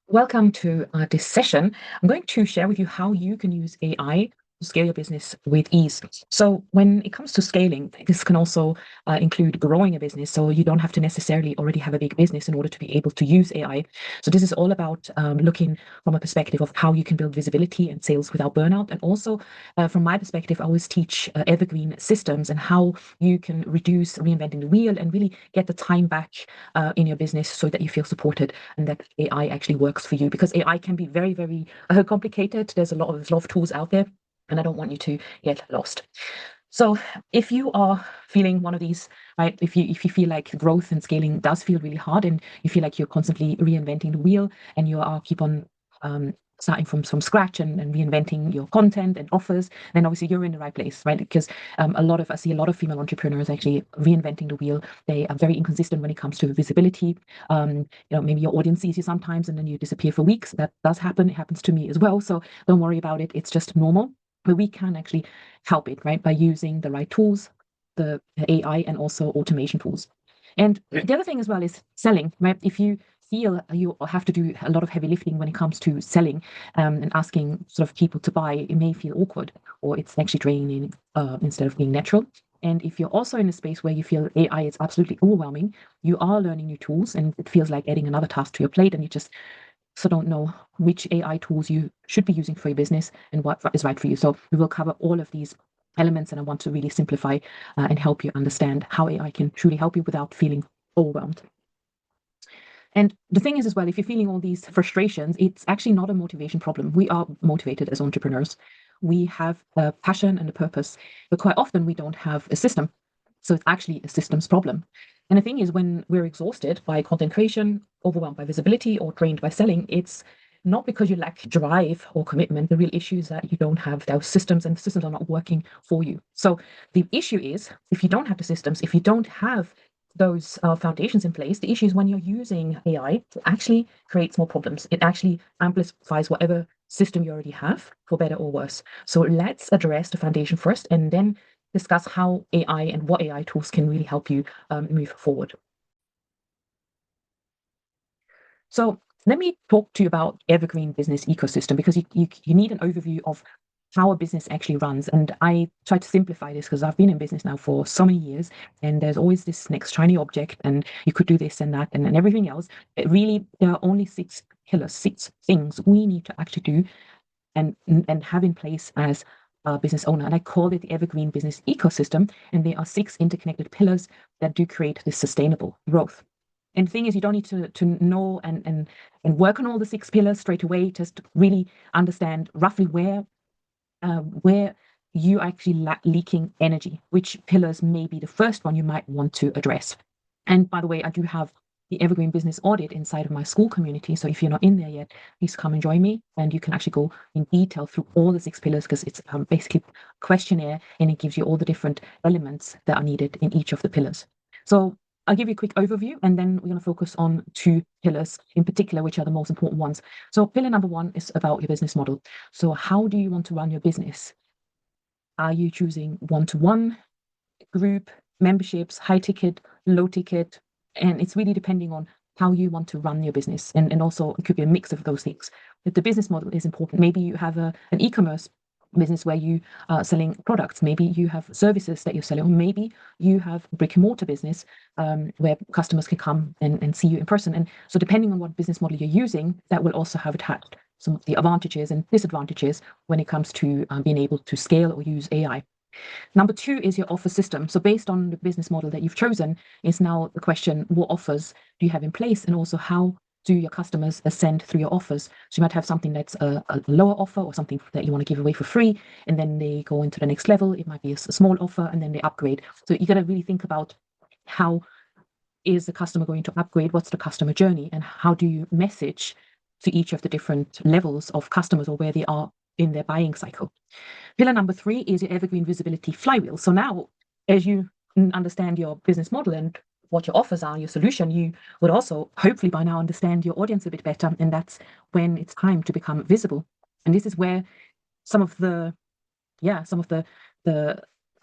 Welcome to this session. I'm going to share with you how you can use AI to scale your business with ease. So, when it comes to scaling, this can also include growing a business. So, you don't have to necessarily already have a big business in order to be able to use AI. So, this is all about looking from a perspective of how you can build visibility and sales without burnout. And also, from my perspective, I always teach evergreen systems and how you can reduce reinventing the wheel and really get the time back in your business so that you feel supported and that AI actually works for you, because AI can be very, very complicated. There's a lot of tools out there, and I don't want you to get lost. So if you are feeling one of these, right, if you feel like growth and scaling does feel really hard, and you feel like you're constantly reinventing the wheel and you are keep on starting from scratch and reinventing your content and offers, then obviously you're in the right place, right? Because I see a lot of female entrepreneurs actually reinventing the wheel. They are very inconsistent when it comes to visibility. Maybe your audience sees you sometimes and then you disappear for weeks. That does happen. It happens to me as well. So don't worry about it. It's just normal. But we can actually help it, right, by using the right tools, the AI, and also automation tools. And the other thing as well is selling, right? If you feel you have to do a lot of heavy lifting when it comes to selling and asking sort of people to buy, it may feel awkward or it's actually draining instead of being natural. And if you're also in a space where you feel AI is absolutely overwhelming, you are learning new tools and it feels like adding another task to your plate, and you just so don't know which AI tools you should be using for your business and what is right for you. So we will cover all of these elements, and I want to really simplify and help you understand how AI can truly help you without feeling overwhelmed. And the thing is as well, if you're feeling all these frustrations, it's actually not a motivation problem. We are motivated as entrepreneurs. We have a passion and a purpose, but quite often we don't have a system. So it's actually a systems problem. And the thing is, when we're exhausted by content creation, overwhelmed by visibility, or drained by selling, it's not because you lack drive or commitment. The real issue is that you don't have those systems, and the systems are not working for you. So the issue is, if you don't have the systems, if you don't have those foundations in place, the issue is when you're using AI, it actually creates more problems. It actually amplifies whatever system you already have, for better or worse. So let's address the foundation first, and then discuss how AI and what AI tools can really help you move forward. So let me talk to you about evergreen business ecosystem, because you need an overview of how a business actually runs. And I try to simplify this because I've been in business now for so many years, and there's always this next shiny object, and you could do this and that and everything else. It really, there are only 6 pillars, 6 things we need to actually do and have in place as a business owner. And I call it the evergreen business ecosystem. And there are 6 interconnected pillars that do create this sustainable growth. And the thing is, you don't need to know and work on all the 6 pillars straight away. Just really understand roughly where you actually leaking energy, which pillars may be the first one you might want to address. And by the way, I do have the Evergreen Business Audit inside of my school community. So if you're not in there yet, please come and join me, and you can actually go in detail through all the 6 pillars, because it's basically a questionnaire, and it gives you all the different elements that are needed in each of the pillars. So I'll give you a quick overview, and then we're going to focus on 2 pillars in particular, which are the most important ones. So pillar number 1 is about your business model. So how do you want to run your business? Are you choosing one-to-one, group, memberships, high ticket, low ticket? And it's really depending on how you want to run your business. And also it could be a mix of those things. But the business model is important. Maybe you have an e-commerce business where you are selling products. Maybe you have services that you're selling. Or maybe you have a brick and mortar business where customers can come and see you in person. And so depending on what business model you're using, that will also have attached some of the advantages and disadvantages when it comes to being able to scale or use AI. Number 2 is your offer system. So based on the business model that you've chosen, is now the question, what offers do you have in place? And also, how do your customers ascend through your offers? So you might have something that's a lower offer, or something that you want to give away for free, and then they go into the next level. It might be a small offer, and then they upgrade. So you got to really think about, how is the customer going to upgrade? What's the customer journey? And how do you message to each of the different levels of customers, or where they are in their buying cycle? Pillar number 3 is your evergreen visibility flywheel. So now, as you understand your business model and what your offers are, your solution, you would also hopefully by now understand your audience a bit better. And that's when it's time to become visible. And this is where some of the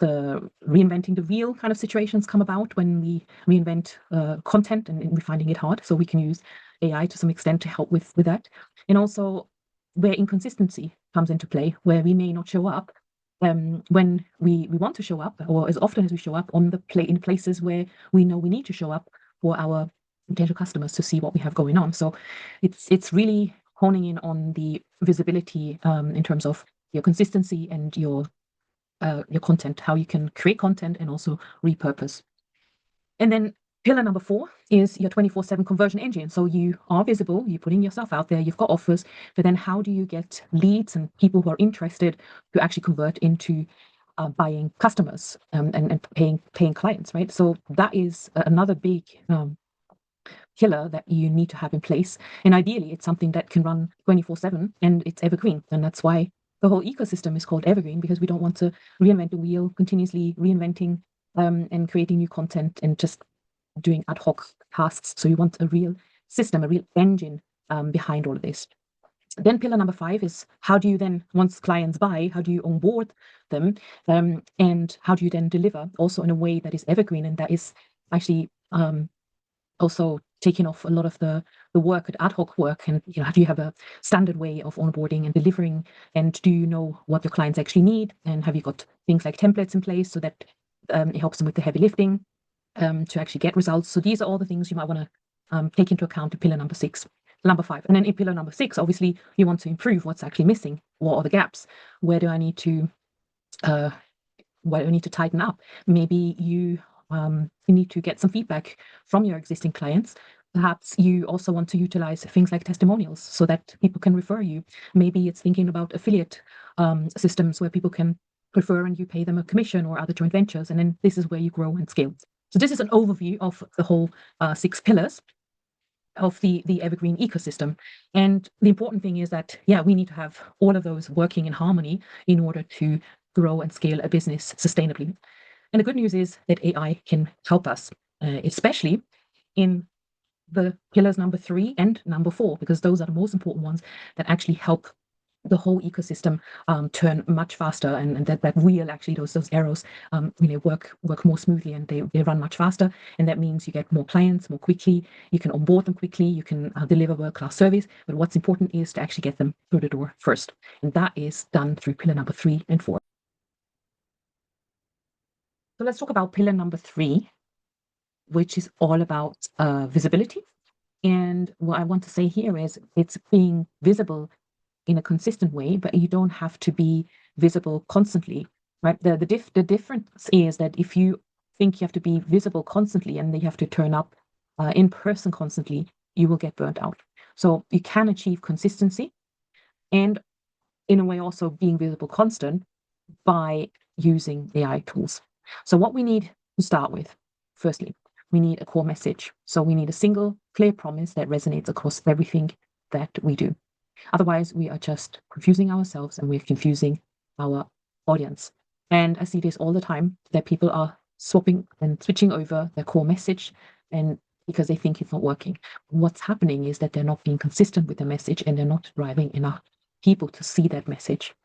the reinventing the wheel kind of situations come about, when we reinvent content and we're finding it hard. So we can use AI to some extent to help with that. And also where inconsistency comes into play, where we may not show up when we want to show up, or as often as we show up in places where we know we need to show up for our potential customers to see what we have going on. So it's really honing in on the visibility in terms of your consistency and your content, how you can create content and also repurpose. And then pillar number 4 is your 24/7 conversion engine. So you are visible, you're putting yourself out there, you've got offers, but then how do you get leads and people who are interested to actually convert into buying customers and paying clients, right? So that is another big pillar that you need to have in place. And ideally, it's something that can run 24/7 and it's evergreen. And that's why the whole ecosystem is called evergreen, because we don't want to reinvent the wheel, continuously reinventing and creating new content and just doing ad hoc tasks. So you want a real system, a real engine behind all of this. Then pillar number 5 is how do you then, once clients buy, how do you onboard them, and how do you then deliver also in a way that is evergreen and that is actually also taking off a lot of the work, ad hoc work, and do you have a standard way of onboarding and delivering, and do you know what your clients actually need, and have you got things like templates in place so that it helps them with the heavy lifting to actually get results. So these are all the things you might want to take into account in pillar number 5. And then in pillar number 6, obviously you want to improve what's actually missing. What are the gaps? Where do I need to tighten up? Maybe you need to get some feedback from your existing clients. Perhaps you also want to utilize things like testimonials so that people can refer you. Maybe it's thinking about affiliate systems where people can refer and you pay them a commission, or other joint ventures. And then this is where you grow and scale. So this is an overview of the whole 6 pillars of the evergreen ecosystem. And the important thing is that, we need to have all of those working in harmony in order to grow and scale a business sustainably. And the good news is that AI can help us, especially in the pillars number 3 and number 4, because those are the most important ones that actually help the whole ecosystem turn much faster, and that wheel, actually those arrows work more smoothly, and they run much faster. And that means you get more clients more quickly, you can onboard them quickly, you can deliver world-class service. But what's important is to actually get them through the door first, and that is done through pillar number 3 and 4. So let's talk about pillar number 3, which is all about visibility. And what I want to say here is it's being visible in a consistent way, but you don't have to be visible constantly, right? The difference is that if you think you have to be visible constantly and you have to turn up in person constantly, you will get burnt out. So you can achieve consistency and in a way also being visible constant by using AI tools. So what we need to start with, firstly, we need a core message. So we need a single clear promise that resonates across everything that we do. Otherwise, we are just confusing ourselves and we're confusing our audience. And I see this all the time, that people are swapping and switching over their core message, and because they think it's not working. What's happening is that they're not being consistent with the message, and they're not driving enough people to see that message,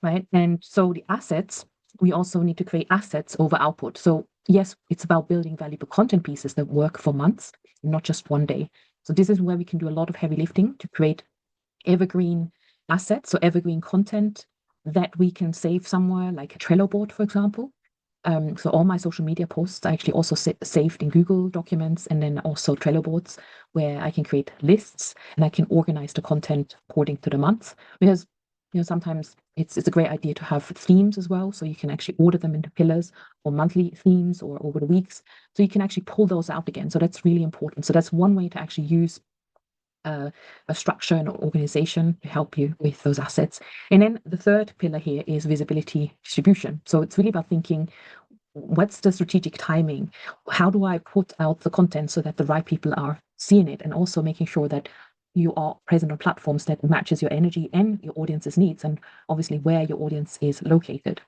right? And so the assets, we also need to create assets over output. So yes, it's about building valuable content pieces that work for months, not just one day. So this is where we can do a lot of heavy lifting to create evergreen assets, so evergreen content that we can save somewhere, like a Trello board, for example. So all my social media posts are actually also saved in Google Documents, and then also Trello boards where I can create lists and I can organize the content according to the months. Because sometimes it's a great idea to have themes as well, so you can actually order them into pillars or monthly themes or over the weeks, so you can actually pull those out again. So that's really important. So that's one way to actually use a structure and organization to help you with those assets. And then the third pillar here is visibility distribution. So it's really about thinking, what's the strategic timing? How do I put out the content so that the right people are seeing it? And also making sure that you are present on platforms that matches your energy and your audience's needs, and obviously where your audience is located.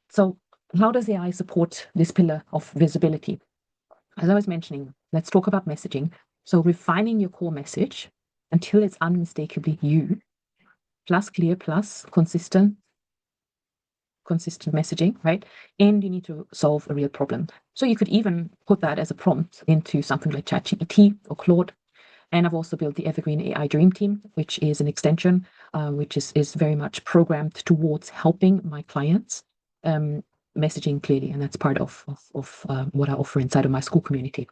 So how does AI support this pillar of visibility? As I was mentioning, let's talk about messaging. So refining your core message until it's unmistakably you, plus clear, plus consistent consistent messaging, right? And you need to solve a real problem. So you could even put that as a prompt into something like ChatGPT or Claude. And I've also built the Evergreen AI Dream Team, which is an extension, which is very much programmed towards helping my clients messaging clearly. And that's part of what I offer inside of my school community.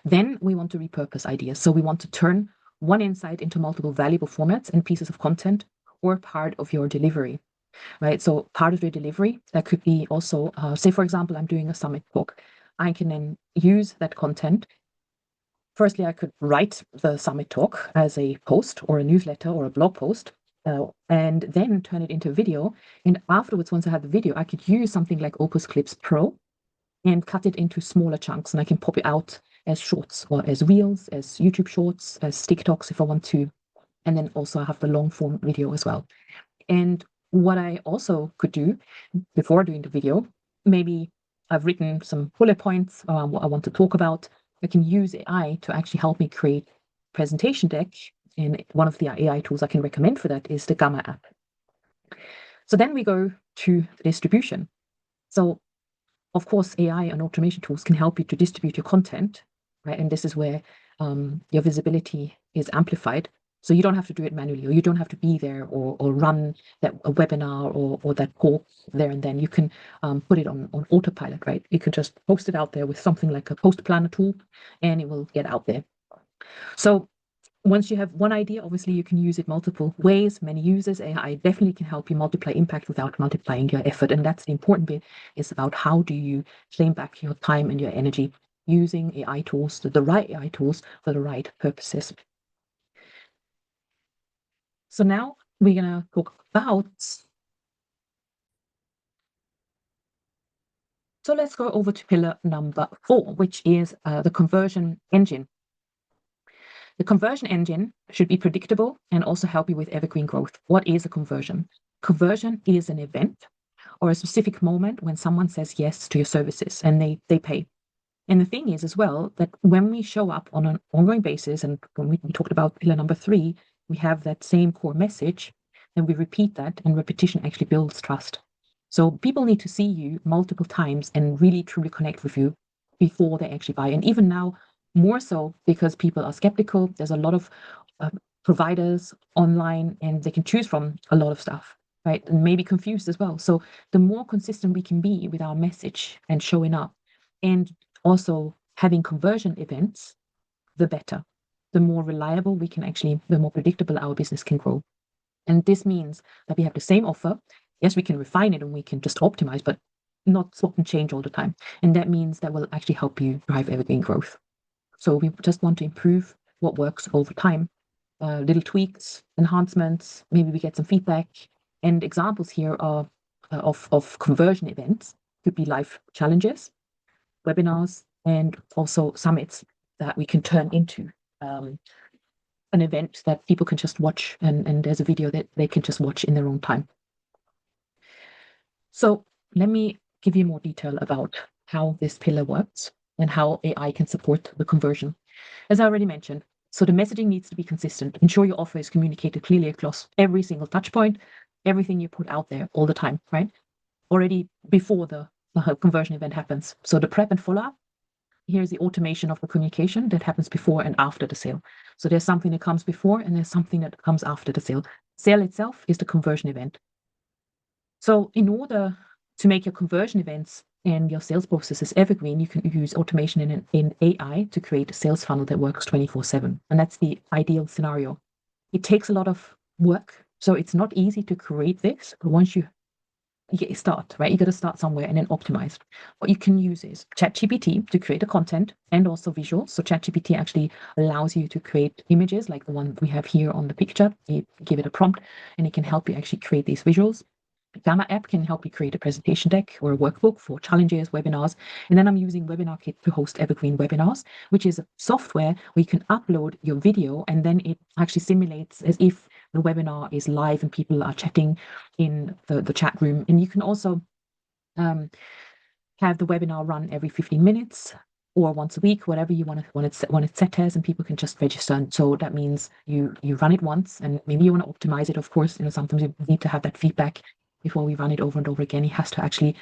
Then we want to repurpose ideas. So we want to turn one insight into multiple valuable formats and pieces of content or part of your delivery, right? So part of your delivery, that could be also, say, for example, I'm doing a summit talk. I can then use that content. Firstly, I could write the summit talk as a post or a newsletter or a blog post, and then turn it into a video. And afterwards, once I had the video, I could use something like Opus Clips Pro and cut it into smaller chunks, and I can pop it out as shorts or as reels, as YouTube shorts, as TikToks if I want to. And then also I have the long form video as well. And what I also could do before doing the video, maybe I've written some bullet points around what I want to talk about. I can use AI to actually help me create a presentation deck. And one of the AI tools I can recommend for that is the Gamma app. So then we go to the distribution. So of course, AI and automation tools can help you to distribute your content, right? And this is where your visibility is amplified. So you don't have to do it manually, or you don't have to be there or run a webinar or that talk there and then. You can put it on autopilot, right? You can just post it out there with something like a post planner tool, and it will get out there. So once you have one idea, obviously you can use it multiple ways, many users. AI definitely can help you multiply impact without multiplying your effort. And that's the important bit, is about how do you claim back your time and your energy using AI tools, the right AI tools for the right purposes. So now we're going to talk about, so let's go over to pillar number 4, which is the conversion engine. The conversion engine should be predictable and also help you with evergreen growth. What is a conversion? Conversion is an event or a specific moment when someone says yes to your services and they pay. And the thing is as well that when we show up on an ongoing basis, and when we talked about pillar number 3, we have that same core message, and we repeat that, and repetition actually builds trust. So people need to see you multiple times and really truly connect with you before they actually buy. And even now, more so because people are skeptical. There's a lot of providers online, and they can choose from a lot of stuff, right? And maybe confused as well. So the more consistent we can be with our message and showing up, and also having conversion events, the better. The more reliable we can actually, the more predictable our business can grow. And this means that we have the same offer. Yes, we can refine it and we can just optimize, but not swap and change all the time. And that means that will actually help you drive evergreen growth. So we just want to improve what works over time. Little tweaks, enhancements, maybe we get some feedback. And examples here are of conversion events. Could be live challenges, webinars, and also summits that we can turn into an event that people can just watch, and there's a video that they can just watch in their own time. So let me give you more detail about how this pillar works and how AI can support the conversion. As I already mentioned, so the messaging needs to be consistent. Ensure your offer is communicated clearly across every single touch point, everything you put out there all the time, right? Already before the conversion event happens. So the prep and follow-up, here's the automation of the communication that happens before and after the sale. So there's something that comes before and there's something that comes after the sale. Sale itself is the conversion event. So in order to make your conversion events and your sales processes evergreen, you can use automation in AI to create a sales funnel that works 24/7. And that's the ideal scenario. It takes a lot of work. So it's not easy to create this, but once you start, right? You got to start somewhere and then optimize. What you can use is ChatGPT to create the content and also visuals. So ChatGPT actually allows you to create images like the one we have here on the picture. You give it a prompt and it can help you actually create these visuals. Gamma app can help you create a presentation deck or a workbook for challenges, webinars. And then I'm using Webinar Kit to host evergreen webinars, which is a software where you can upload your video and then it actually simulates as if the webinar is live and people are chatting in the chat room. And you can also have the webinar run every 15 minutes or once a week, whatever you want it set as, and people can just register. And so that means you run it once, and maybe you want to optimize it. Of course, sometimes you need to have that feedback. before we run it over and over again. It has to actually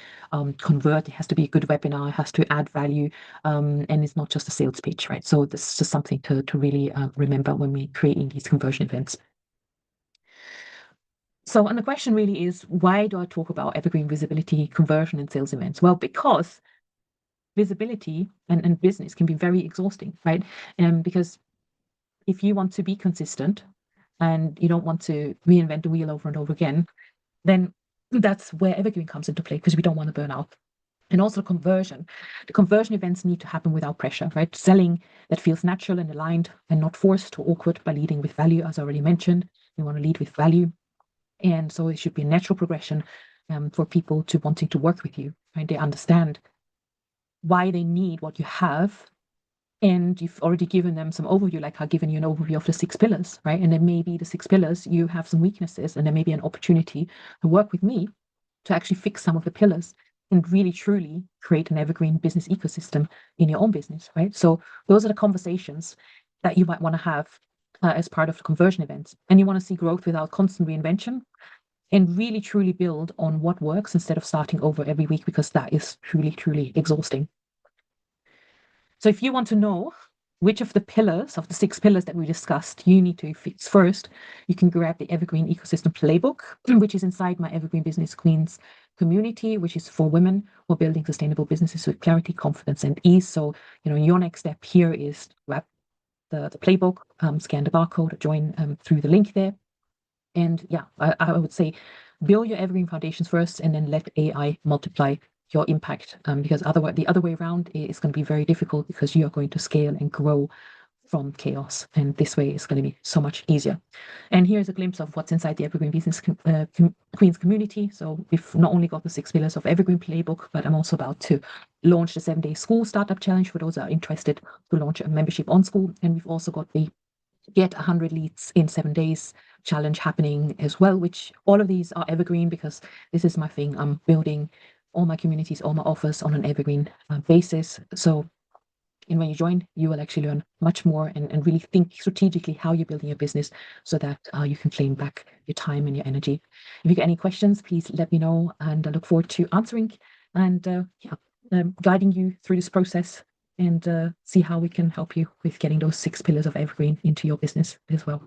convert. It has to be a good webinar. It has to add value, and it's not just a sales pitch, right? So this is just something to really remember when we're creating these conversion events. So, and the question really is, why do I talk about evergreen visibility, conversion, and sales events? Well, because visibility and business can be very exhausting, right? Because if you want to be consistent and you don't want to reinvent the wheel over and over again, then that's where evergreen comes into play, because we don't want to burn out. And also conversion. The conversion events need to happen without pressure, right? Selling that feels natural and aligned and not forced or awkward, by leading with value, as I already mentioned. You want to lead with value. And so it should be a natural progression for people to wanting to work with you, right? They understand why they need what you have, and you've already given them some overview, like I've given you an overview of the 6 pillars, right? And then maybe the 6 pillars, you have some weaknesses, and there may be an opportunity to work with me to actually fix some of the pillars and really truly create an evergreen business ecosystem in your own business, right? So those are the conversations that you might want to have as part of the conversion events. And you want to see growth without constant reinvention, and really truly build on what works instead of starting over every week, because that is truly, truly exhausting. So if you want to know which of the pillars, of the 6 pillars that we discussed, you need to fix first, you can grab the Evergreen Ecosystem Playbook, which is inside my Evergreen Business Queens community, which is for women who are building sustainable businesses with clarity, confidence, and ease. So, your next step here is to grab the playbook, scan the barcode, join through the link there. And yeah, I would say build your evergreen foundations first, and then let AI multiply your impact. Because otherwise, the other way around is going to be very difficult, because you are going to scale and grow from chaos. And this way is going to be so much easier. And here's a glimpse of what's inside the Evergreen Business Queens community. So we've not only got the 6 pillars of Evergreen Playbook, but I'm also about to launch the 7-day Skool Startup Challenge for those that are interested to launch a membership on Skool. And we've also got the Get 100 Leads in 7 days challenge happening as well, which all of these are evergreen, because this is my thing. I'm building all my communities, all my offers on an evergreen basis. So, and when you join, you will actually learn much more, and really think strategically how you're building your business, so that you can claim back your time and your energy. If you get any questions, please let me know, and I look forward to answering and guiding you through this process, and see how we can help you with getting those 6 pillars of evergreen into your business as well.